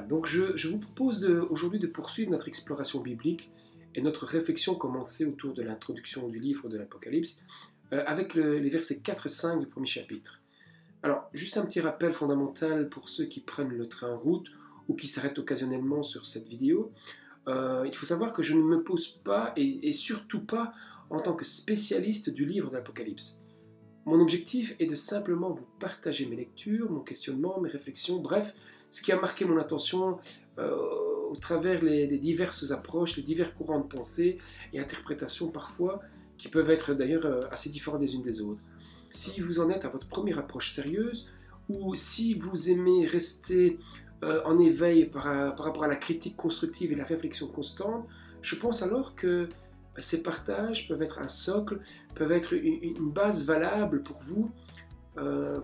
Donc je vous propose aujourd'hui de poursuivre notre exploration biblique et notre réflexion commencée autour de l'introduction du livre de l'Apocalypse avec les versets 4 et 5 du premier chapitre. Alors, juste un petit rappel fondamental pour ceux qui prennent le train en route ou qui s'arrêtent occasionnellement sur cette vidéo. Il faut savoir que je ne me pose pas, et surtout pas en tant que spécialiste du livre de l'Apocalypse. Mon objectif est de simplement vous partager mes lectures, mon questionnement, mes réflexions, bref, ce qui a marqué mon attention au travers des diverses approches, les divers courants de pensée et interprétations parfois, qui peuvent être d'ailleurs assez différentes les unes des autres. Si vous en êtes à votre première approche sérieuse, ou si vous aimez rester en éveil par rapport à la critique constructive et la réflexion constante, je pense alors que ces partages peuvent être un socle, peuvent être une base valable pour vous,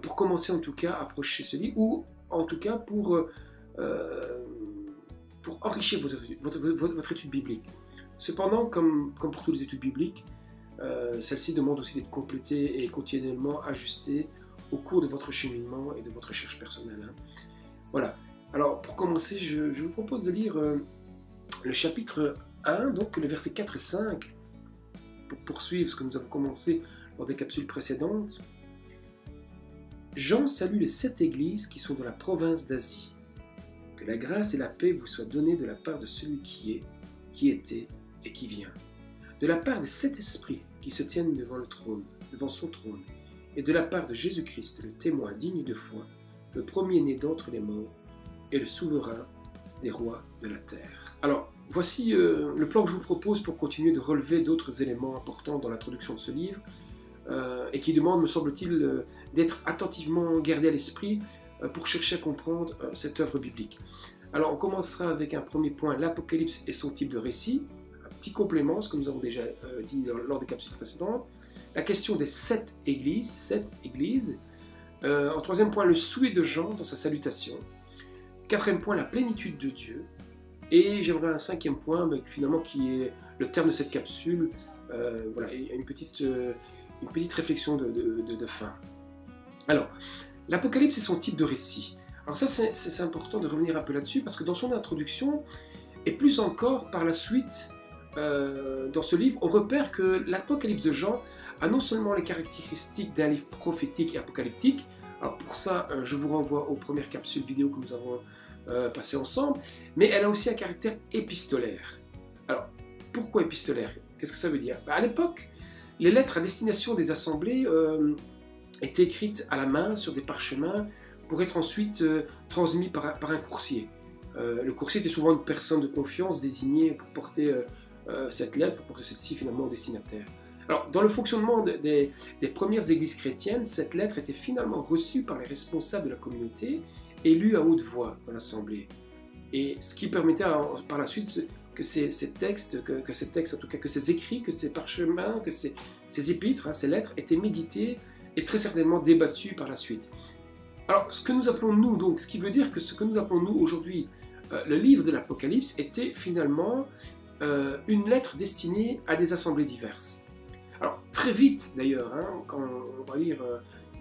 pour commencer en tout cas à approcher ce livre, ou en tout cas pour enrichir votre étude biblique. Cependant, comme pour toutes les études bibliques, celle-ci demande aussi d'être complétée et continuellement ajustée au cours de votre cheminement et de votre recherche personnelle. Voilà. Alors, pour commencer, je vous propose de lire le chapitre 1, donc le verset 4 et 5, pour poursuivre ce que nous avons commencé lors des capsules précédentes. Jean salue les 7 églises qui sont dans la province d'Asie. Que la grâce et la paix vous soient données de la part de celui qui est, qui était et qui vient. De la part des 7 esprits qui se tiennent devant son trône, et de la part de Jésus-Christ, le témoin digne de foi, le premier-né d'entre les morts, et le souverain des rois de la terre. Alors, voici le plan que je vous propose pour continuer de relever d'autres éléments importants dans l'introduction de ce livre, et qui demande, me semble-t-il, d'être attentivement gardé à l'esprit pour chercher à comprendre cette œuvre biblique. Alors, on commencera avec un premier point, l'Apocalypse et son type de récit, un petit complément, ce que nous avons déjà dit lors des capsules précédentes, la question des 7 églises, en troisième point, le souhait de Jean dans sa salutation, quatrième point, la plénitude de Dieu, et j'aimerais un cinquième point, finalement, qui est le terme de cette capsule, voilà, une petite réflexion de fin. Alors, l'Apocalypse et son type de récit. Alors ça, c'est important de revenir un peu là-dessus, parce que dans son introduction, et plus encore par la suite, dans ce livre, on repère que l'Apocalypse de Jean a non seulement les caractéristiques d'un livre prophétique et apocalyptique. Alors pour ça, je vous renvoie aux premières capsules vidéo que nous avons passées ensemble, mais elle a aussi un caractère épistolaire. Alors, pourquoi épistolaire? Qu'est-ce que ça veut dire? À l'époque, les lettres à destination des assemblées étaient écrites à la main sur des parchemins pour être ensuite transmis par un coursier. Le coursier était souvent une personne de confiance désignée pour porter cette lettre, pour porter celle-ci finalement au destinataire. Alors, dans le fonctionnement des premières églises chrétiennes, cette lettre était finalement reçue par les responsables de la communauté et lue à haute voix dans l'assemblée. Et ce qui permettait par la suite que ces textes, en tout cas que ces écrits, que ces parchemins, que ces épîtres, ces lettres étaient médités et très certainement débattus par la suite. Alors, ce que nous appelons nous, donc, ce qui veut dire que ce que nous appelons nous aujourd'hui le livre de l'Apocalypse était finalement une lettre destinée à des assemblées diverses. Alors, très vite d'ailleurs, quand on va lire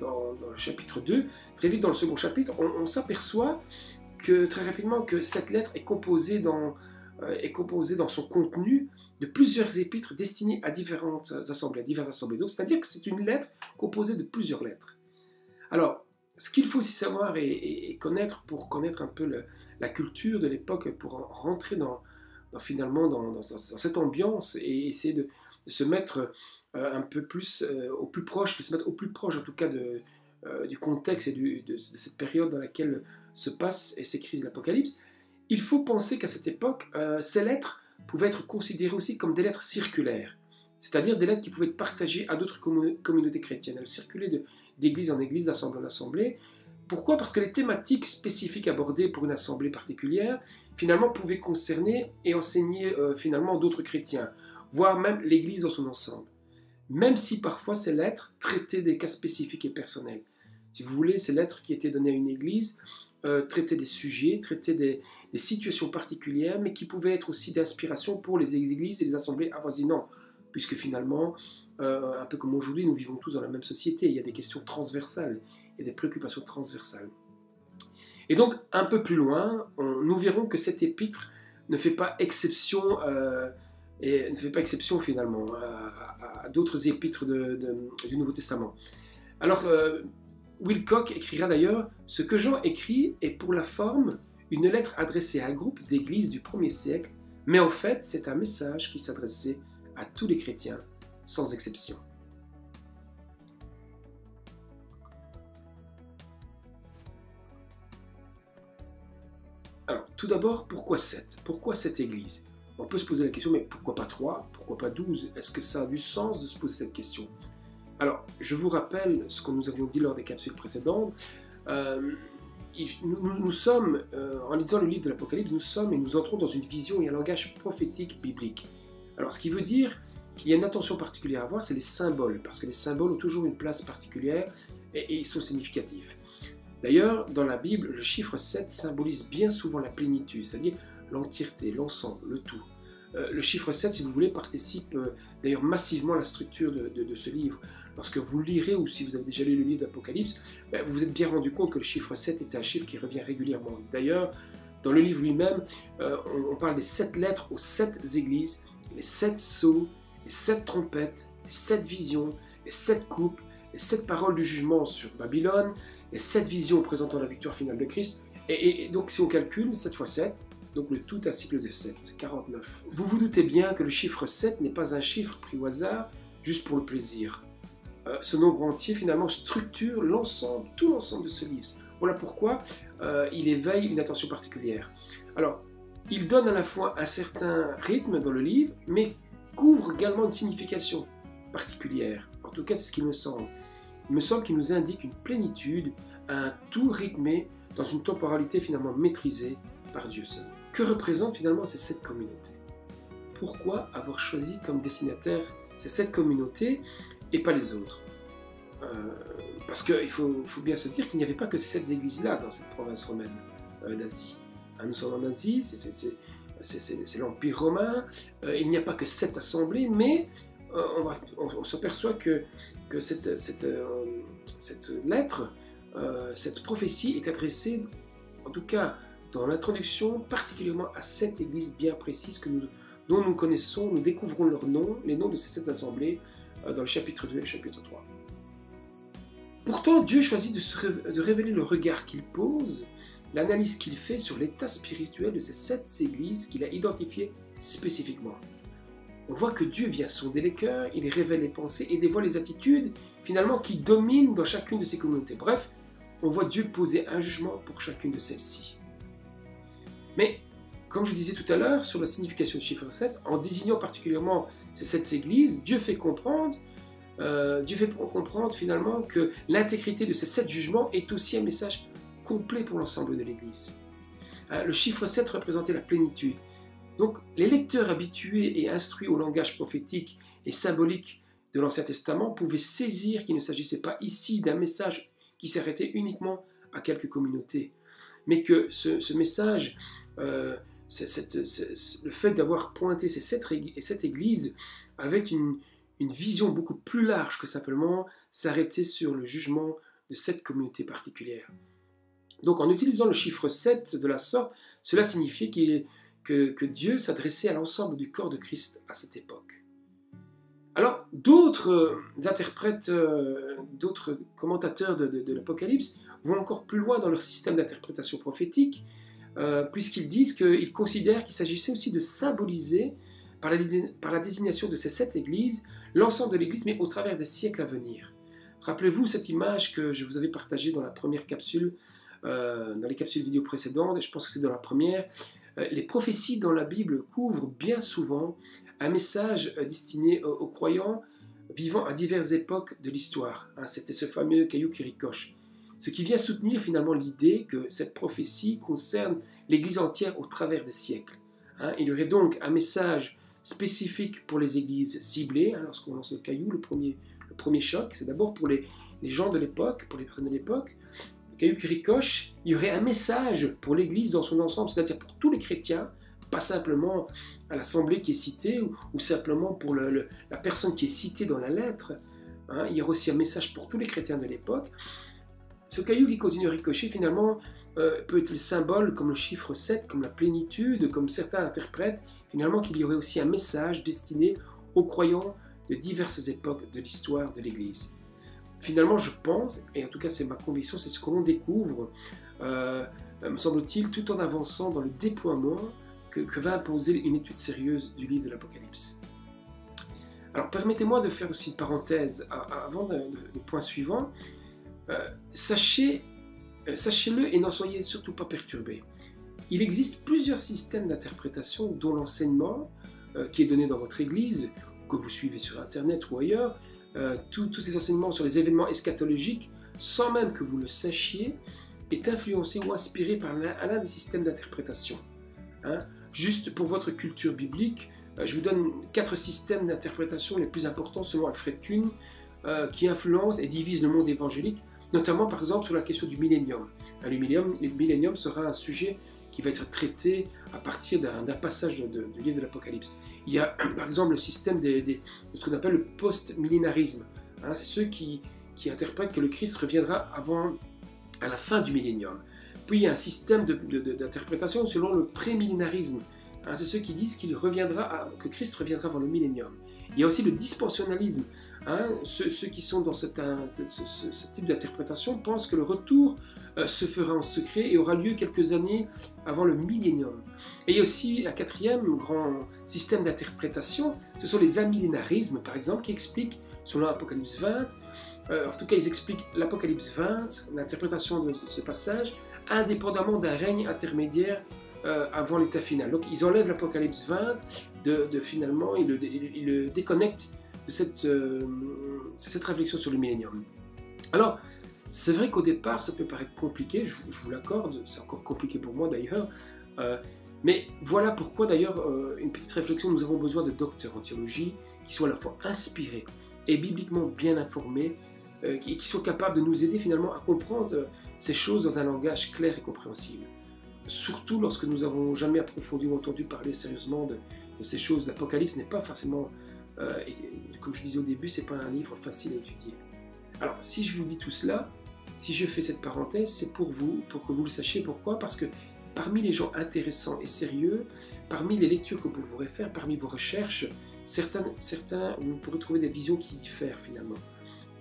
dans le chapitre 2, très vite dans le second chapitre, on s'aperçoit que très rapidement que cette lettre est composée dans son contenu de plusieurs épîtres destinées à diverses assemblées. Donc, c'est-à-dire que c'est une lettre composée de plusieurs lettres. Alors, ce qu'il faut aussi savoir et connaître pour connaître un peu la culture de l'époque, pour rentrer finalement dans cette ambiance et essayer de se mettre un peu plus au plus proche, de se mettre au plus proche en tout cas du contexte et de cette période dans laquelle se passe et s'écrit l'Apocalypse, il faut penser qu'à cette époque, ces lettres pouvaient être considérées aussi comme des lettres circulaires, c'est-à-dire des lettres qui pouvaient être partagées à d'autres communautés chrétiennes. Elles circulaient d'église en église, d'assemblée en assemblée. Pourquoi? Parce que les thématiques spécifiques abordées pour une assemblée particulière, finalement, pouvaient concerner et enseigner finalement d'autres chrétiens, voire même l'église dans son ensemble. Même si parfois ces lettres traitaient des cas spécifiques et personnels. Si vous voulez, ces lettres qui étaient données à une église traitaient des sujets, traitaient des situations particulières, mais qui pouvaient être aussi d'inspiration pour les églises et les assemblées avoisinantes, puisque finalement, un peu comme aujourd'hui, nous vivons tous dans la même société, il y a des questions transversales, il y a des préoccupations transversales. Et donc, un peu plus loin, nous verrons que cet épître ne fait pas exception, finalement à d'autres épîtres du Nouveau Testament. Alors, Wilcock écrira d'ailleurs « Ce que Jean écrit est pour la forme une lettre adressée à un groupe d'églises du 1er siècle, mais en fait, c'est un message qui s'adressait à tous les chrétiens, sans exception. » Alors, tout d'abord, pourquoi 7? Pourquoi cette église? On peut se poser la question, mais pourquoi pas 3? Pourquoi pas 12? Est-ce que ça a du sens de se poser cette question? Alors, je vous rappelle ce que nous avions dit lors des capsules précédentes. Nous sommes, en lisant le livre de l'Apocalypse, nous entrons dans une vision et un langage prophétique biblique. Alors, ce qui veut dire qu'il y a une attention particulière à avoir, c'est les symboles, parce que les symboles ont toujours une place particulière et ils sont significatifs. D'ailleurs, dans la Bible, le chiffre 7 symbolise bien souvent la plénitude, c'est-à-dire l'entièreté, l'ensemble, le tout. Le chiffre 7, si vous voulez, participe d'ailleurs massivement à la structure de ce livre. Lorsque vous le lirez, ou si vous avez déjà lu le livre d'Apocalypse, vous vous êtes bien rendu compte que le chiffre 7 est un chiffre qui revient régulièrement. D'ailleurs, dans le livre lui-même, on parle des 7 lettres aux 7 églises, les 7 sceaux, les 7 trompettes, les 7 visions, les 7 coupes, les 7 paroles du jugement sur Babylone, les 7 visions présentant la victoire finale de Christ. Et donc, si on calcule 7 fois 7, donc le tout un cycle de 7, 49. Vous vous doutez bien que le chiffre 7 n'est pas un chiffre pris au hasard, juste pour le plaisir. Ce nombre entier, finalement, structure l'ensemble, tout l'ensemble de ce livre. Voilà pourquoi il éveille une attention particulière. Alors, il donne à la fois un certain rythme dans le livre, mais couvre également une signification particulière. En tout cas, c'est ce qu'il me semble. Il me semble qu'il nous indique une plénitude, un tout rythmé dans une temporalité finalement maîtrisée par Dieu seul. Que représentent finalement ces 7 communautés? Pourquoi avoir choisi comme destinataire ces 7 communautés et pas les autres? Parce qu'il faut bien se dire qu'il n'y avait pas que ces 7 églises-là dans cette province romaine d'Asie. Nous sommes en Asie, c'est l'Empire romain, il n'y a pas que 7 assemblées, mais on s'aperçoit que cette lettre, cette prophétie est adressée, en tout cas dans l'introduction, particulièrement à 7 églises bien précises dont nous connaissons, nous découvrons leurs noms, les noms de ces 7 assemblées, dans le chapitre 2 et le chapitre 3. Pourtant, Dieu choisit de révéler le regard qu'il pose, l'analyse qu'il fait sur l'état spirituel de ces 7 églises qu'il a identifiées spécifiquement. On voit que Dieu vient sonder les cœurs, il révèle les pensées et dévoile les attitudes, finalement, qui dominent dans chacune de ces communautés. Bref, on voit Dieu poser un jugement pour chacune de celles-ci. Mais, comme je disais tout à l'heure, sur la signification du chiffre 7, en désignant particulièrement ces 7 églises, Dieu fait comprendre finalement que l'intégrité de ces 7 jugements est aussi un message complet pour l'ensemble de l'Église. Le chiffre 7 représentait la plénitude. Donc, les lecteurs habitués et instruits au langage prophétique et symbolique de l'Ancien Testament pouvaient saisir qu'il ne s'agissait pas ici d'un message qui s'arrêtait uniquement à quelques communautés, mais que ce message, le fait d'avoir pointé ces 7 églises avait une vision beaucoup plus large que simplement s'arrêter sur le jugement de cette communauté particulière. Donc, en utilisant le chiffre 7 de la sorte, cela signifiait que Dieu s'adressait à l'ensemble du corps de Christ à cette époque. Alors, d'autres interprètes, d'autres commentateurs de l'Apocalypse vont encore plus loin dans leur système d'interprétation prophétique, puisqu'ils disent qu'ils considèrent qu'il s'agissait aussi de symboliser, par la désignation de ces 7 églises, l'ensemble de l'Église, mais au travers des siècles à venir. Rappelez-vous cette image que je vous avais partagée dans la première capsule, dans les capsules vidéo précédentes, et je pense que c'est dans la première. Les prophéties dans la Bible couvrent bien souvent un message destiné aux croyants vivant à diverses époques de l'histoire. C'était ce fameux caillou qui ricoche. Ce qui vient soutenir finalement l'idée que cette prophétie concerne l'Église entière au travers des siècles. Il y aurait donc un message spécifique pour les églises ciblées. Lorsqu'on lance le caillou, le premier choc, c'est d'abord pour les gens de l'époque, pour les personnes de l'époque. Le caillou qui ricoche, il y aurait un message pour l'Église dans son ensemble, c'est-à-dire pour tous les chrétiens, pas simplement à l'assemblée qui est citée, ou simplement pour la personne qui est citée dans la lettre. Il y aura aussi un message pour tous les chrétiens de l'époque. Ce caillou qui continue à ricocher, finalement, peut être le symbole comme le chiffre 7, comme la plénitude, comme certains interprètent finalement qu'il y aurait aussi un message destiné aux croyants de diverses époques de l'histoire de l'Église. Finalement, je pense, et en tout cas c'est ma conviction, c'est ce que l'on découvre, me semble-t-il, tout en avançant dans le déploiement que va imposer une étude sérieuse du livre de l'Apocalypse. Alors permettez-moi de faire aussi une parenthèse avant le point suivant. Sachez-le et n'en soyez surtout pas perturbés. Il existe plusieurs systèmes d'interprétation dont l'enseignement qui est donné dans votre église, que vous suivez sur internet ou ailleurs, tous ces enseignements sur les événements eschatologiques, sans même que vous le sachiez, est influencé ou inspiré par l'un des systèmes d'interprétation. Juste pour votre culture biblique, je vous donne 4 systèmes d'interprétation les plus importants selon Alfred Kuhn, qui influencent et divisent le monde évangélique, notamment par exemple sur la question du millénium. Le millénium sera un sujet qui va être traité à partir d'un passage du livre de l'Apocalypse. Il y a par exemple le système de ce qu'on appelle le post-millénarisme. C'est ceux qui interprètent que le Christ reviendra à la fin du millénium. Puis il y a un système d'interprétation selon le pré-millénarisme. C'est ceux qui disent que Christ reviendra avant le millénium. Il y a aussi le dispensionnalisme. Ceux qui sont dans ce type d'interprétation pensent que le retour se fera en secret et aura lieu quelques années avant le millénium. Et il y a aussi la 4e grand système d'interprétation, ce sont les amillénarismes par exemple, qui expliquent, selon l'Apocalypse 20, en tout cas ils expliquent l'Apocalypse 20, l'interprétation de ce passage, indépendamment d'un règne intermédiaire avant l'état final. Donc ils enlèvent l'Apocalypse 20, finalement ils le déconnectent de cette réflexion sur le millénium. Alors, c'est vrai qu'au départ, ça peut paraître compliqué, je vous l'accorde, c'est encore compliqué pour moi d'ailleurs, mais voilà pourquoi d'ailleurs, une petite réflexion, nous avons besoin de docteurs en théologie qui soient à la fois inspirés et bibliquement bien informés, et qui sont capables de nous aider finalement à comprendre ces choses dans un langage clair et compréhensible. Surtout lorsque nous n'avons jamais approfondi ou entendu parler sérieusement de ces choses. L'Apocalypse n'est pas forcément... et comme je disais au début, c'est pas un livre facile à étudier. Alors, si je vous dis tout cela, si je fais cette parenthèse, c'est pour que vous le sachiez. Pourquoi? Parce que parmi les gens intéressants et sérieux, parmi les lectures que vous pourrez faire, parmi vos recherches, certains, vous pourrez trouver des visions qui diffèrent finalement.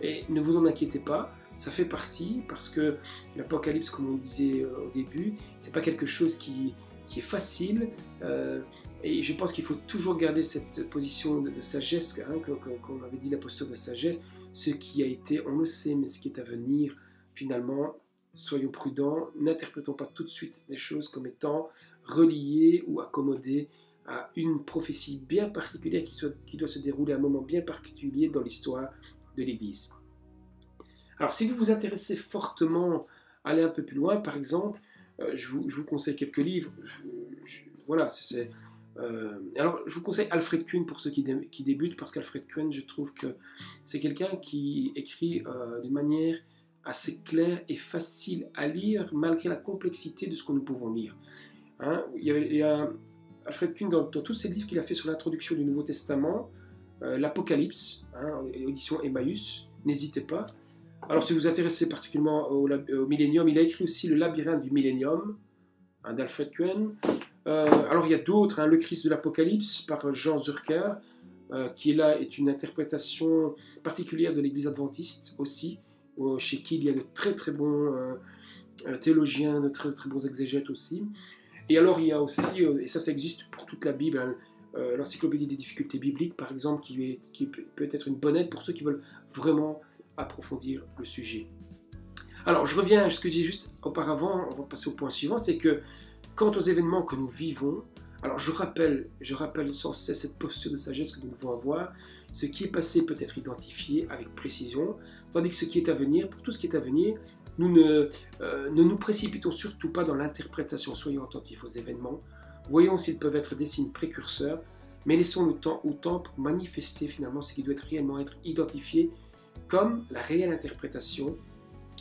Et ne vous en inquiétez pas, ça fait partie, parce que l'Apocalypse, comme on le disait au début, c'est pas quelque chose qui est facile. Et je pense qu'il faut toujours garder cette position de sagesse, qu'on avait dit la posture de sagesse. Ce qui a été, on le sait, mais ce qui est à venir, finalement, soyons prudents, n'interprétons pas tout de suite les choses comme étant reliées ou accommodées à une prophétie bien particulière qui doit se dérouler à un moment bien particulier dans l'histoire de l'Église. Alors, si vous vous intéressez fortement à aller un peu plus loin, par exemple, je vous conseille quelques livres. Voilà, alors, je vous conseille Alfred Kuhn pour ceux qui débutent, parce qu'Alfred Kuhn, je trouve que c'est quelqu'un qui écrit d'une manière assez claire et facile à lire, malgré la complexité de ce que nous pouvons lire. Il y a Alfred Kuhn, dans tous ses livres qu'il a fait sur l'introduction du Nouveau Testament, l'Apocalypse, édition Emmaüs, n'hésitez pas. Alors, si vous vous intéressez particulièrement au Millénium, il a écrit aussi Le Labyrinthe du Millénium, d'Alfred Kuhn. Alors il y a d'autres, Le Christ de l'Apocalypse par Jean Zurcher, qui est une interprétation particulière de l'Église adventiste aussi, chez qui il y a de très très bons théologiens, de très très bons exégètes aussi. Et alors il y a aussi, et ça existe pour toute la Bible, l'encyclopédie des difficultés bibliques par exemple, qui peut être une bonne aide pour ceux qui veulent vraiment approfondir le sujet. Alors je reviens à ce que j'ai juste auparavant, on va passer au point suivant, c'est que quant aux événements que nous vivons, alors je rappelle sans cesse cette posture de sagesse que nous devons avoir. Ce qui est passé peut être identifié avec précision, tandis que ce qui est à venir, pour tout ce qui est à venir, nous ne nous précipitons surtout pas dans l'interprétation. Soyons attentifs aux événements, voyons s'ils peuvent être des signes précurseurs, mais laissons le temps au temps pour manifester finalement ce qui doit réellement être identifié comme la réelle interprétation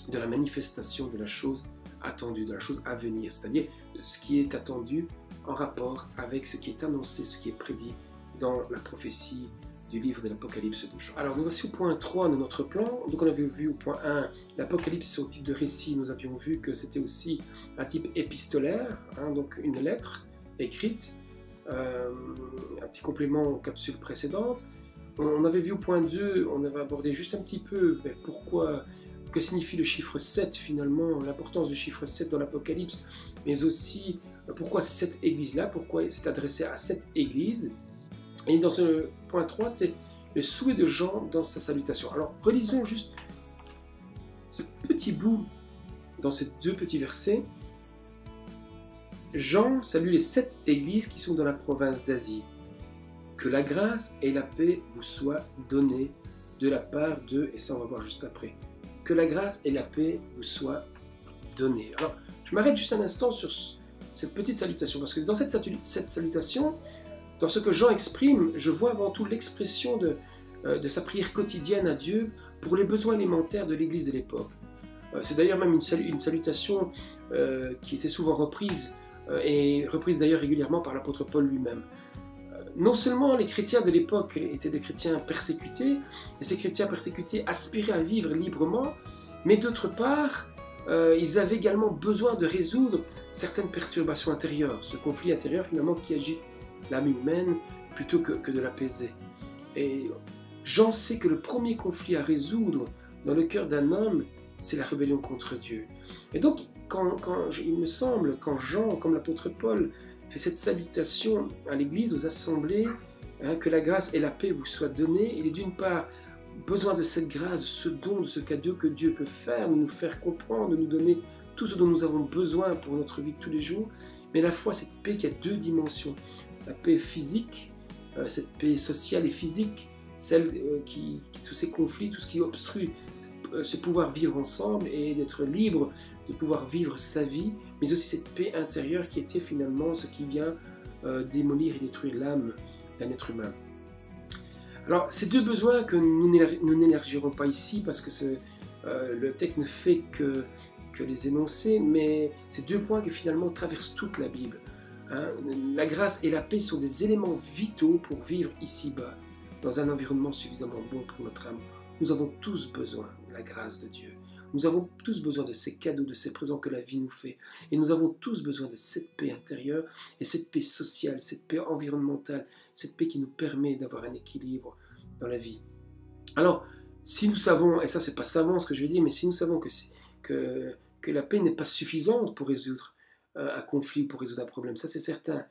de la manifestation de la chose attendue, de la chose à venir, c'est-à-dire ce qui est attendu en rapport avec ce qui est annoncé, ce qui est prédit dans la prophétie du livre de l'Apocalypse de Jean. Alors nous voici au point 3 de notre plan. Donc on avait vu au point 1 l'Apocalypse, son type de récit. Nous avions vu que c'était aussi un type épistolaire, donc une lettre écrite, un petit complément aux capsules précédentes. On avait vu au point 2, on avait abordé juste un petit peu pourquoi, que signifie le chiffre 7 finalement, l'importance du chiffre 7 dans l'Apocalypse, mais aussi pourquoi c'est cette église-là, pourquoi c'est adressé à cette église. Et dans ce point 3, c'est le souhait de Jean dans sa salutation. Alors, relisons juste ce petit bout dans ces 2 petits versets. Jean salue les 7 églises qui sont dans la province d'Asie. Que la grâce et la paix vous soient données de la part de, et ça on va voir juste après, que la grâce et la paix vous soient données. Alors, je m'arrête juste un instant sur cette petite salutation, parce que dans cette salutation, dans ce que Jean exprime, je vois avant tout l'expression de sa prière quotidienne à Dieu pour les besoins élémentaires de l'Église de l'époque. C'est d'ailleurs même une salutation qui était souvent reprise, et reprise d'ailleurs régulièrement par l'apôtre Paul lui-même. Non seulement les chrétiens de l'époque étaient des chrétiens persécutés, et ces chrétiens persécutés aspiraient à vivre librement, mais d'autre part, ils avaient également besoin de résoudre certaines perturbations intérieures, ce conflit intérieur finalement qui agite l'âme humaine plutôt que de l'apaiser. Et Jean sait que le premier conflit à résoudre dans le cœur d'un homme, c'est la rébellion contre Dieu. Et donc, il me semble, quand Jean, comme l'apôtre Paul, fait cette salutation à l'Église, aux assemblées, que la grâce et la paix vous soient données, il est d'une part besoin de cette grâce, de ce don, de ce cadeau que Dieu peut faire, de nous faire comprendre, de nous donner tout ce dont nous avons besoin pour notre vie de tous les jours, mais à la fois cette paix qui a 2 dimensions. La paix physique, cette paix sociale et physique, celle qui tous ces conflits, tout ce qui obstrue ce pouvoir vivre ensemble et d'être libre de pouvoir vivre sa vie, mais aussi cette paix intérieure qui était finalement ce qui vient démolir et détruire l'âme d'un être humain. Alors, ces 2 besoins que nous n'élargirons pas ici parce que le texte ne fait que les énoncer, mais ces 2 points qui finalement traversent toute la Bible. La grâce et la paix sont des éléments vitaux pour vivre ici-bas, dans un environnement suffisamment bon pour notre âme. Nous avons tous besoin de la grâce de Dieu. Nous avons tous besoin de ces cadeaux, de ces présents que la vie nous fait. Et nous avons tous besoin de cette paix intérieure et cette paix sociale, cette paix environnementale, cette paix qui nous permet d'avoir un équilibre dans la vie. Alors, si nous savons, et ça c'est pas savant ce que je veux dire, mais si nous savons que la paix n'est pas suffisante pour résoudre un conflit, pour résoudre un problème, ça c'est certain.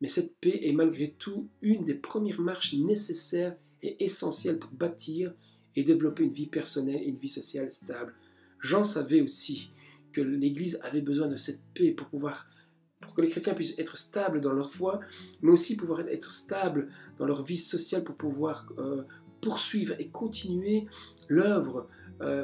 Mais cette paix est malgré tout une des premières marches nécessaires et essentielles pour bâtir et développer une vie personnelle et une vie sociale stable. Jean savait aussi que l'Église avait besoin de cette paix pour que les chrétiens puissent être stables dans leur foi, mais aussi pouvoir être stables dans leur vie sociale pour pouvoir poursuivre et continuer l'œuvre,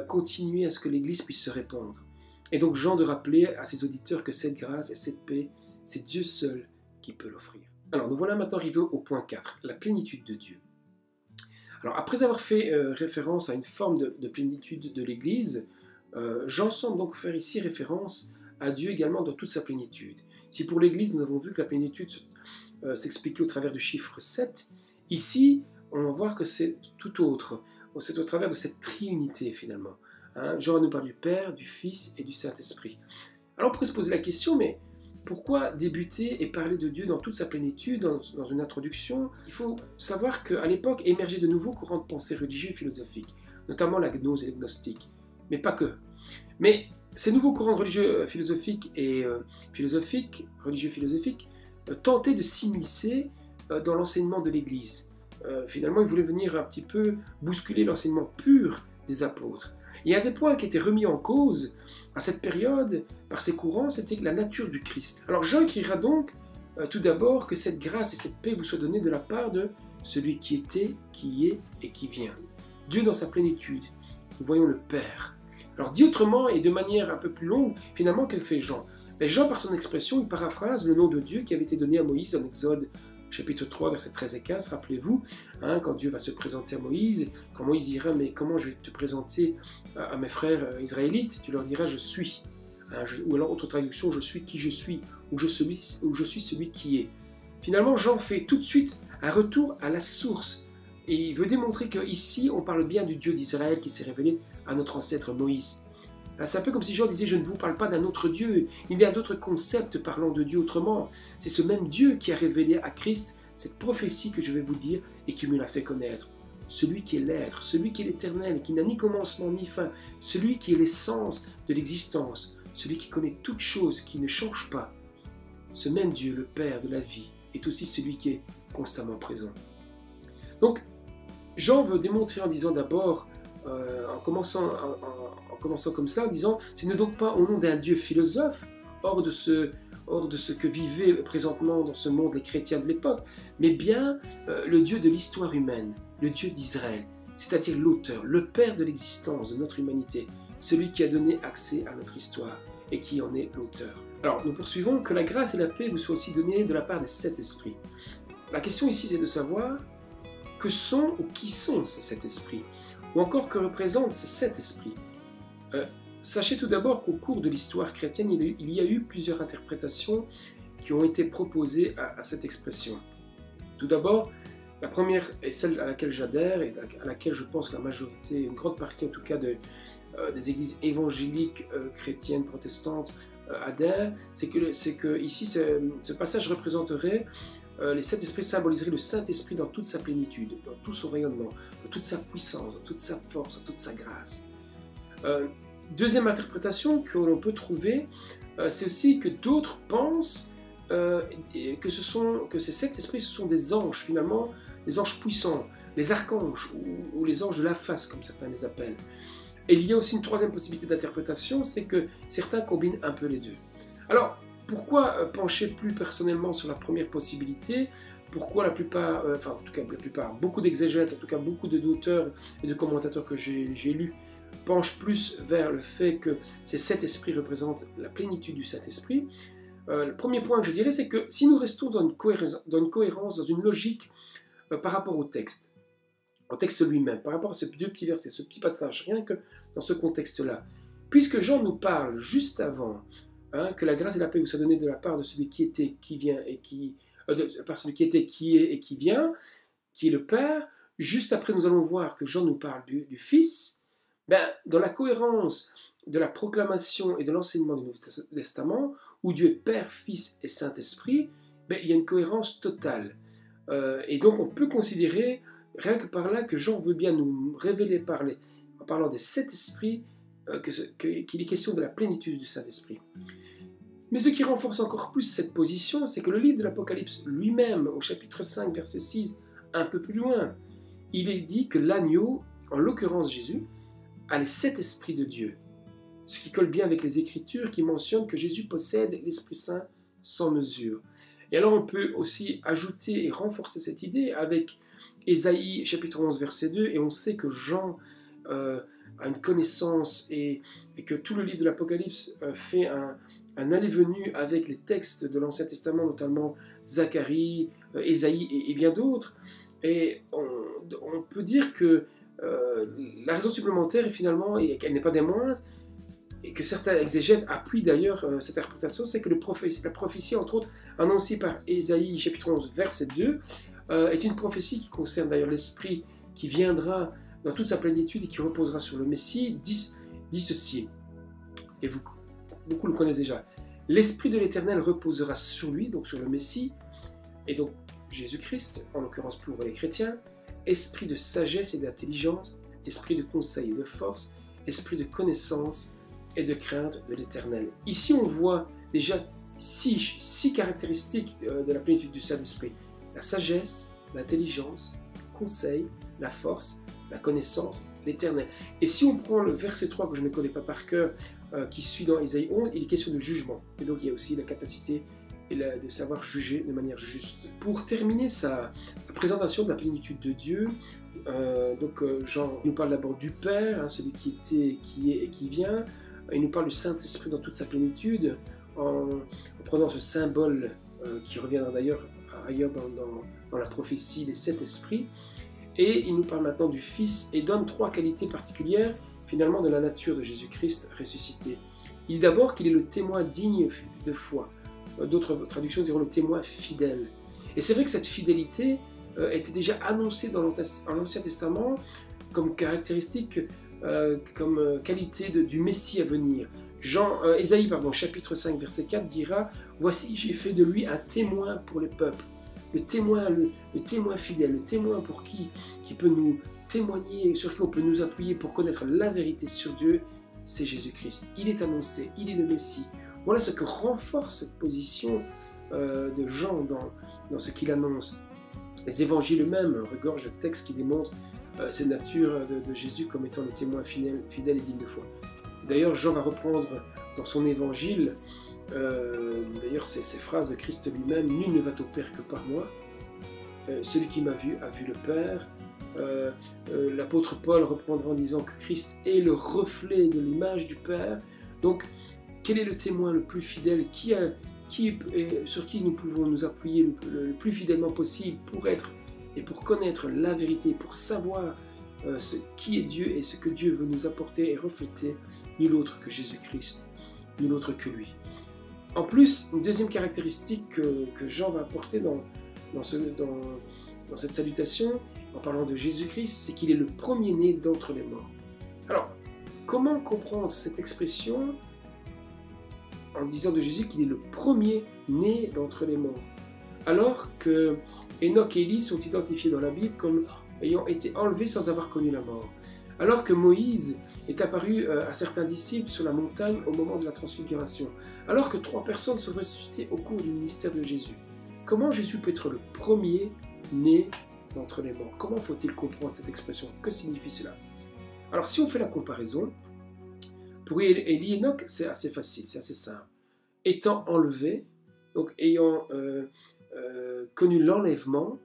continuer à ce que l'Église puisse se répandre. Et donc Jean de rappeler à ses auditeurs que cette grâce et cette paix, c'est Dieu seul qui peut l'offrir. Alors nous voilà maintenant arrivés au point 4, la plénitude de Dieu. Alors après avoir fait référence à une forme de plénitude de l'Église, Jean semble donc faire ici référence à Dieu également dans toute sa plénitude. Si pour l'Église nous avons vu que la plénitude s'expliquait au travers du chiffre 7, ici on va voir que c'est tout autre, c'est au travers de cette triunité finalement. Jean nous parle du Père, du Fils et du Saint-Esprit. Alors on pourrait se poser la question, mais pourquoi débuter et parler de Dieu dans toute sa plénitude, dans une introduction? Il faut savoir qu'à l'époque émergeaient de nouveaux courants de pensée religieux et philosophiques, notamment la gnose et le gnostique, mais pas que. Mais ces nouveaux courants religieux philosophiques et religieux-philosophiques tentaient de s'immiscer dans l'enseignement de l'Église. Finalement, ils voulaient venir un petit peu bousculer l'enseignement pur des apôtres. Il y a des points qui étaient remis en cause à cette période par ces courants, c'était la nature du Christ. Alors Jean écrira donc tout d'abord que cette grâce et cette paix vous soient données de la part de celui qui était, qui est et qui vient. Dieu dans sa plénitude. Nous voyons le Père. Alors dit autrement et de manière un peu plus longue, finalement, que fait Jean? Jean, par son expression, il paraphrase le nom de Dieu qui avait été donné à Moïse en Exode chapitre 3, versets 13 et 15, rappelez-vous, quand Dieu va se présenter à Moïse, quand Moïse dira, mais comment je vais te présenter à mes frères israélites? Tu leur diras, je suis. Ou alors, autre traduction, je suis qui je suis, ou je suis celui qui est. Finalement, Jean fait tout de suite un retour à la source Et il veut démontrer qu'ici, on parle bien du Dieu d'Israël qui s'est révélé à notre ancêtre Moïse. C'est un peu comme si Jean disait, je ne vous parle pas d'un autre Dieu, il y a d'autres concepts parlant de Dieu autrement. C'est ce même Dieu qui a révélé à Christ cette prophétie que je vais vous dire et qui me l'a fait connaître. Celui qui est l'être, celui qui est l'éternel, qui n'a ni commencement ni fin, celui qui est l'essence de l'existence, celui qui connaît toutes choses, qui ne change pas. Ce même Dieu, le Père de la vie, est aussi celui qui est constamment présent. Donc, Jean veut démontrer en disant d'abord, en commençant comme ça, en disant, ce n'est donc pas au nom d'un Dieu philosophe, hors de ce que vivaient présentement dans ce monde les chrétiens de l'époque, mais bien le Dieu de l'histoire humaine, le Dieu d'Israël, c'est-à-dire l'auteur, le Père de l'existence de notre humanité, celui qui a donné accès à notre histoire et qui en est l'auteur. Alors, nous poursuivons, que la grâce et la paix vous soient aussi données de la part des 7 esprits. La question ici, c'est de savoir que sont ou qui sont ces 7 esprits, ou encore que représentent ces 7 esprits. Sachez tout d'abord qu'au cours de l'histoire chrétienne, il y a eu plusieurs interprétations qui ont été proposées à cette expression. Tout d'abord, la première est celle à laquelle j'adhère et à laquelle je pense que la majorité, une grande partie en tout cas des églises évangéliques chrétiennes protestantes adhèrent, c'est que ici ce passage représenterait les 7 esprits symboliseraient le Saint-Esprit dans toute sa plénitude, dans tout son rayonnement, dans toute sa puissance, dans toute sa force, dans toute sa grâce. Deuxième interprétation que l'on peut trouver, c'est aussi que d'autres pensent que ces 7 esprits, ce sont des anges, finalement, des anges puissants, les archanges, ou les anges de la face, comme certains les appellent. Et il y a aussi une troisième possibilité d'interprétation, c'est que certains combinent un peu les deux. Alors, pourquoi pencher plus personnellement sur la première possibilité? Pourquoi la plupart, beaucoup d'exégètes, en tout cas beaucoup d'auteurs et de commentateurs que j'ai lus, penchent plus vers le fait que ces 7 esprits représentent la plénitude du Saint-Esprit? Le premier point que je dirais, c'est que si nous restons dans une cohérence, dans une logique par rapport au texte lui-même, par rapport à ce deux petits versets, ce petit passage, rien que dans ce contexte-là, puisque Jean nous parle juste avant que la grâce et la paix vous soient données de la part de celui qui était, qui vient et qui... de la part de celui qui était, qui est et qui vient, qui est le Père. Juste après, nous allons voir que Jean nous parle du Fils. Dans la cohérence de la proclamation et de l'enseignement du Nouveau Testament, où Dieu est Père, Fils et Saint-Esprit, il y a une cohérence totale. Et donc on peut considérer, rien que par là, que Jean veut bien nous révéler en parlant des 7 esprits, qu'il est question de la plénitude du Saint-Esprit. Mais ce qui renforce encore plus cette position, c'est que le livre de l'Apocalypse lui-même, au chapitre 5, verset 6, un peu plus loin, il est dit que l'agneau, en l'occurrence Jésus, a les 7 esprits de Dieu. Ce qui colle bien avec les Écritures qui mentionnent que Jésus possède l'Esprit Saint sans mesure. Et alors on peut aussi ajouter et renforcer cette idée avec Ésaïe chapitre 11 verset 2, et on sait que Jean a une connaissance et que tout le livre de l'Apocalypse fait un aller-venu avec les textes de l'Ancien Testament, notamment Zacharie, Ésaïe et bien d'autres. Et on peut dire que la raison supplémentaire est finalement, et qu'elle n'est pas des moindres, et que certains exégètes appuient d'ailleurs cette interprétation, c'est que la prophétie, entre autres, annoncée par Ésaïe chapitre 11 verset 2, est une prophétie qui concerne d'ailleurs l'Esprit qui viendra dans toute sa plénitude et qui reposera sur le Messie, dit ceci, et beaucoup le connaissent déjà. L'Esprit de l'Éternel reposera sur lui, donc sur le Messie, et donc Jésus-Christ, en l'occurrence pour les chrétiens, esprit de sagesse et d'intelligence, esprit de conseil et de force, esprit de connaissance et de crainte de l'Éternel. Ici, on voit déjà six caractéristiques de la plénitude du Saint-Esprit. La sagesse, l'intelligence, le conseil, la force, la connaissance, l'Éternel. Et si on prend le verset 3 que je ne connais pas par cœur, qui suit dans Ésaïe 11, il est question de jugement. Et donc il y a aussi la capacité de savoir juger de manière juste. Pour terminer sa présentation de la plénitude de Dieu, Jean nous parle d'abord du Père, celui qui était, qui est et qui vient. Il nous parle du Saint-Esprit dans toute sa plénitude, en prenant ce symbole qui reviendra d'ailleurs ailleurs dans la prophétie, les 7 esprits. Et il nous parle maintenant du Fils et donne 3 qualités particulières finalement de la nature de Jésus-Christ ressuscité. Il dit d'abord qu'il est le témoin digne de foi. D'autres traductions diront le témoin fidèle. Et c'est vrai que cette fidélité était déjà annoncé dans l'Ancien Testament comme caractéristique, comme qualité du Messie à venir. Ésaïe, chapitre 5, verset 4 dira « Voici, j'ai fait de lui un témoin pour les peuples. » Le témoin fidèle, le témoin pour qui peut nous témoigner, sur qui on peut nous appuyer pour connaître la vérité sur Dieu, c'est Jésus-Christ. Il est annoncé, il est le Messie. Voilà ce que renforce cette position de Jean dans ce qu'il annonce. Les évangiles eux-mêmes regorgent de textes qui démontrent cette nature de Jésus comme étant le témoin fidèle et digne de foi. D'ailleurs, Jean va reprendre dans son évangile d'ailleurs ces phrases de Christ lui-même: « Nul ne va au Père que par moi. Celui qui m'a vu a vu le Père. » L'apôtre Paul reprendra en disant que Christ est le reflet de l'image du Père. Donc, quel est le témoin le plus fidèle sur qui nous pouvons nous appuyer le plus fidèlement possible pour être et pour connaître la vérité, pour savoir qui est Dieu et ce que Dieu veut nous apporter et refléter? Nul autre que Jésus-Christ, nul autre que lui. En plus, une deuxième caractéristique que Jean va apporter dans cette salutation, en parlant de Jésus-Christ, c'est qu'il est le premier-né d'entre les morts. Alors, comment comprendre cette expression en disant de Jésus qu'il est le premier-né d'entre les morts, alors que Enoch et Élie sont identifiés dans la Bible comme ayant été enlevés sans avoir connu la mort, alors que Moïse est apparu à certains disciples sur la montagne au moment de la transfiguration, alors que 3 personnes sont ressuscitées au cours du ministère de Jésus. Comment Jésus peut être le premier-né d'entre les morts? Comment faut-il comprendre cette expression? Que signifie cela? Alors, si on fait la comparaison, pour Élie et Enoch, c'est assez facile, c'est assez simple. Étant enlevés, donc ayant connu l'enlèvement,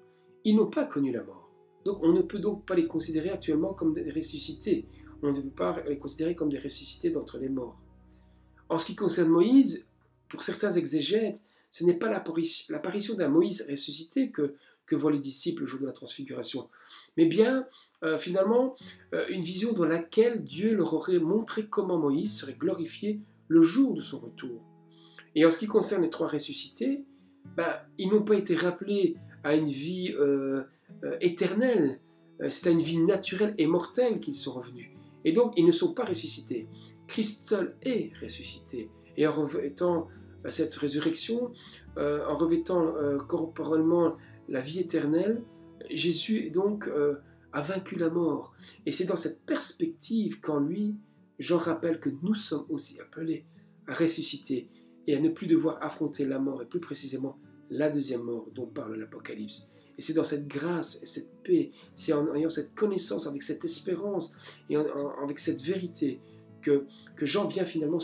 ils n'ont pas connu la mort. Donc on ne peut donc pas les considérer actuellement comme des ressuscités. On ne peut pas les considérer comme des ressuscités d'entre les morts. En ce qui concerne Moïse, pour certains exégètes, ce n'est pas l'apparition d'un Moïse ressuscité que voient les disciples le jour de la transfiguration, mais bien finalement une vision dans laquelle Dieu leur aurait montré comment Moïse serait glorifié le jour de son retour. Et en ce qui concerne les 3 ressuscités, ils n'ont pas été rappelés à une vie éternelle, c'est à une vie naturelle et mortelle qu'ils sont revenus. Et donc ils ne sont pas ressuscités. Christ seul est ressuscité. Et en revêtant cette résurrection, en revêtant corporellement la vie éternelle, Jésus donc a vaincu la mort. Et c'est dans cette perspective qu'en lui, Jean rappelle que nous sommes aussi appelés à ressusciter et à ne plus devoir affronter la mort, et plus précisément la deuxième mort dont parle l'Apocalypse. Et c'est dans cette grâce et cette paix, c'est en ayant cette connaissance, avec cette espérance et avec cette vérité que Jean vient finalement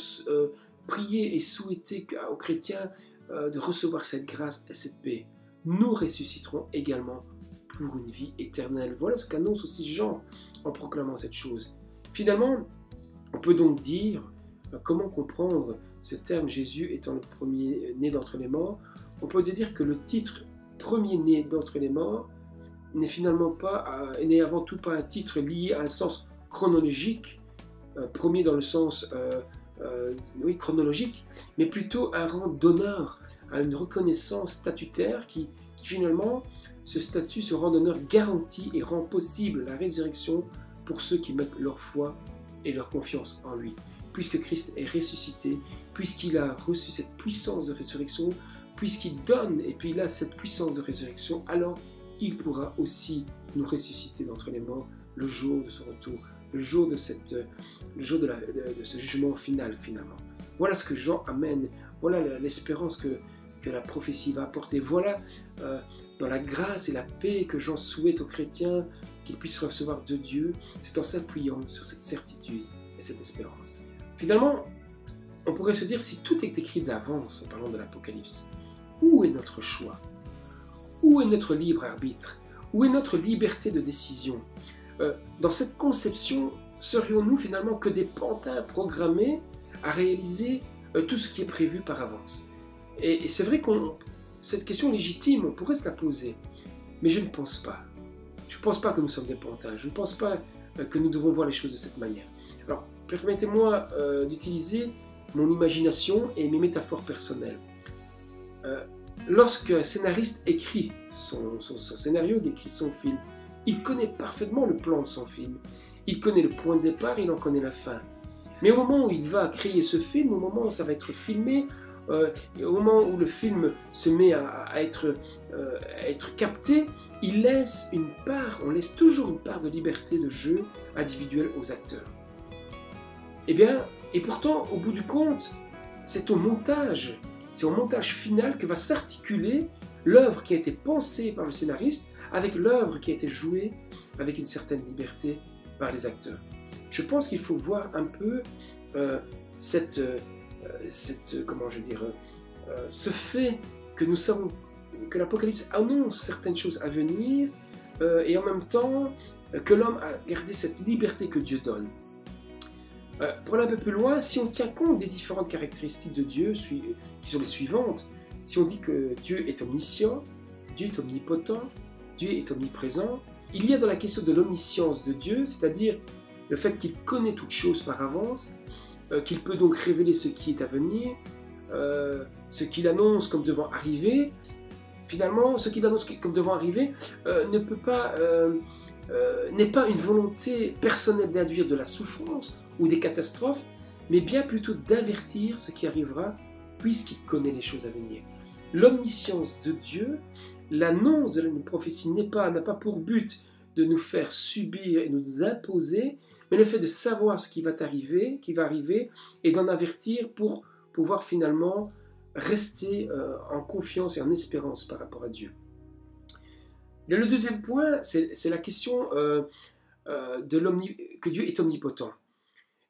prier et souhaiter aux chrétiens de recevoir cette grâce et cette paix. Nous ressusciterons également pour une vie éternelle. Voilà ce qu'annonce aussi Jean en proclamant cette chose. Finalement, on peut donc dire, comment comprendre ce terme Jésus étant le premier-né d'entre les morts? On peut dire que le titre premier-né d'entre les morts n'est finalement pas, n'est avant tout pas un titre lié à un sens chronologique, premier dans le sens chronologique, mais plutôt un rang d'honneur, à une reconnaissance statutaire qui finalement, ce statut, ce rang d'honneur garantit et rend possible la résurrection pour ceux qui mettent leur foi et leur confiance en lui. Puisque Christ est ressuscité, puisqu'il a reçu cette puissance de résurrection, puisqu'il donne et puis il a cette puissance de résurrection, alors il pourra aussi nous ressusciter d'entre les morts le jour de son retour, le jour de ce jugement final finalement. Voilà ce que Jean amène, voilà l'espérance que la prophétie va apporter, voilà dans la grâce et la paix que Jean souhaite aux chrétiens qu'ils puissent recevoir de Dieu, c'est en s'appuyant sur cette certitude et cette espérance. Finalement, on pourrait se dire, si tout est écrit d'avance en parlant de l'Apocalypse, où est notre choix? Où est notre libre arbitre? Où est notre liberté de décision? Dans cette conception, serions-nous finalement que des pantins programmés à réaliser tout ce qui est prévu par avance? Et c'est vrai que cette question légitime, on pourrait se la poser, mais je ne pense pas. Je ne pense pas que nous sommes des pantins, je ne pense pas que nous devons voir les choses de cette manière. Alors, permettez-moi d'utiliser mon imagination et mes métaphores personnelles. lorsqu'un scénariste écrit son scénario, il écrit son film, il connaît parfaitement le plan de son film. Il connaît le point de départ, il en connaît la fin. Mais au moment où il va créer ce film, au moment où ça va être filmé, au moment où le film se met à être capté, il laisse une part, on laisse toujours une part de liberté de jeu individuelle aux acteurs. Eh bien, et pourtant, au bout du compte, c'est au montage final que va s'articuler l'œuvre qui a été pensée par le scénariste avec l'œuvre qui a été jouée avec une certaine liberté par les acteurs. Je pense qu'il faut voir un peu ce fait que nous savons que l'Apocalypse annonce certaines choses à venir et en même temps que l'homme a gardé cette liberté que Dieu donne. Pour aller un peu plus loin, si on tient compte des différentes caractéristiques de Dieu, qui sont les suivantes, si on dit que Dieu est omniscient, Dieu est omnipotent, Dieu est omniprésent, il y a dans la question de l'omniscience de Dieu, c'est-à-dire le fait qu'il connaît toutes choses par avance, qu'il peut donc révéler ce qui est à venir, ce qu'il annonce comme devant arriver. Finalement, ce qu'il annonce comme devant arriver n'est pas une volonté personnelle d'induire de la souffrance ou des catastrophes, mais bien plutôt d'avertir ce qui arrivera, puisqu'il connaît les choses à venir. L'omniscience de Dieu, l'annonce de la prophétie n'a pas pour but de nous faire subir et nous imposer, mais le fait de savoir ce qui va arriver, et d'en avertir pour pouvoir finalement rester en confiance et en espérance par rapport à Dieu. Et le deuxième point, c'est la question que Dieu est omnipotent.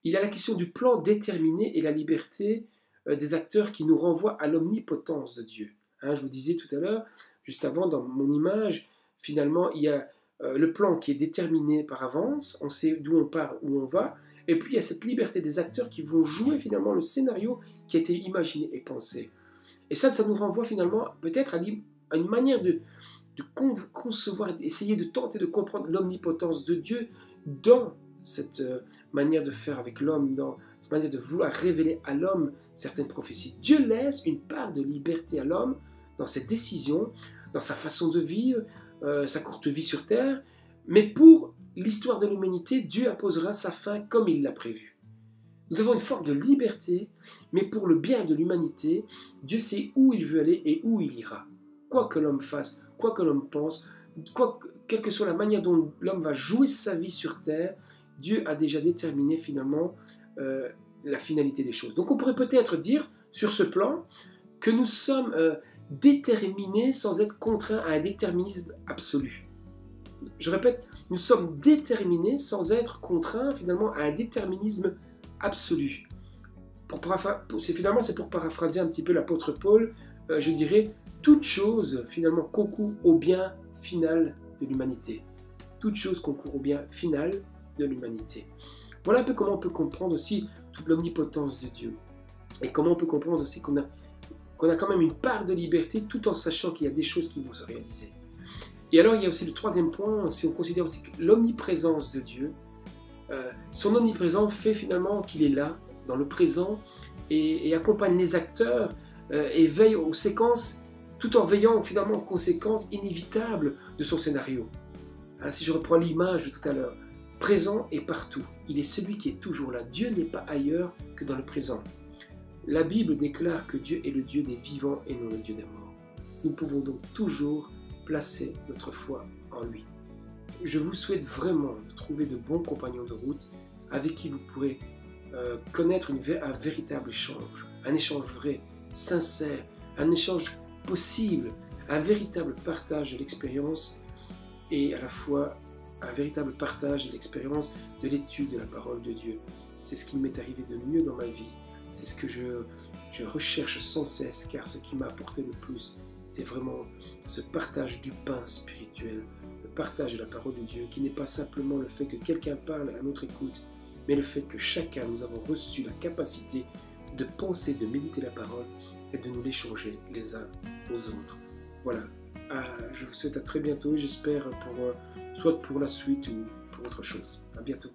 Il y a la question du plan déterminé et la liberté des acteurs qui nous renvoient à l'omnipotence de Dieu. Hein, je vous disais tout à l'heure, juste avant, dans mon image, finalement, il y a le plan qui est déterminé par avance, on sait d'où on part, où on va, et puis il y a cette liberté des acteurs qui vont jouer finalement le scénario qui a été imaginé et pensé. Et ça nous renvoie finalement peut-être à une manière de concevoir, d'essayer de tenter de comprendre l'omnipotence de Dieu dans cette manière de faire avec l'homme, dans cette manière de vouloir révéler à l'homme certaines prophéties. Dieu laisse une part de liberté à l'homme dans ses décisions, dans sa façon de vivre, sa courte vie sur terre, mais pour l'histoire de l'humanité, Dieu imposera sa fin comme il l'a prévu. Nous avons une forme de liberté, mais pour le bien de l'humanité, Dieu sait où il veut aller et où il ira. Quoi que l'homme fasse, quoi que l'homme pense, quelle que soit la manière dont l'homme va jouer sa vie sur terre, Dieu a déjà déterminé finalement la finalité des choses. Donc on pourrait peut-être dire, sur ce plan, que nous sommes déterminés sans être contraints à un déterminisme absolu. Je répète, nous sommes déterminés sans être contraints finalement à un déterminisme absolu. C'est pour paraphraser un petit peu l'apôtre Paul, je dirais, toute chose finalement concourt au bien final de l'humanité. Toute chose concourt au bien final de l'humanité. Voilà un peu comment on peut comprendre aussi toute l'omnipotence de Dieu. Et comment on peut comprendre aussi qu'on a quand même une part de liberté tout en sachant qu'il y a des choses qui vont se réaliser. Et alors il y a aussi le troisième point, si on considère aussi que l'omniprésence de Dieu, son omniprésence fait finalement qu'il est là, dans le présent, et accompagne les acteurs et veille aux séquences, tout en veillant finalement aux conséquences inévitables de son scénario. Hein, si je reprends l'image de tout à l'heure, présent et partout, il est celui qui est toujours là. Dieu n'est pas ailleurs que dans le présent. La Bible déclare que Dieu est le Dieu des vivants et non le Dieu des morts. Nous pouvons donc toujours placer notre foi en lui. Je vous souhaite vraiment de trouver de bons compagnons de route avec qui vous pourrez connaître un véritable échange, un échange vrai, sincère, un échange possible, un véritable partage de l'expérience et à la fois un véritable partage de l'expérience de l'étude de la parole de Dieu. C'est ce qui m'est arrivé de mieux dans ma vie, c'est ce que je recherche sans cesse, car ce qui m'a apporté le plus, c'est vraiment ce partage du pain spirituel, le partage de la parole de Dieu, qui n'est pas simplement le fait que quelqu'un parle à notre écoute, mais le fait que chacun, nous avons reçu la capacité de penser, de méditer la parole et de nous l'échanger les uns aux autres. Voilà, je vous souhaite à très bientôt et j'espère soit pour la suite ou pour autre chose. À bientôt.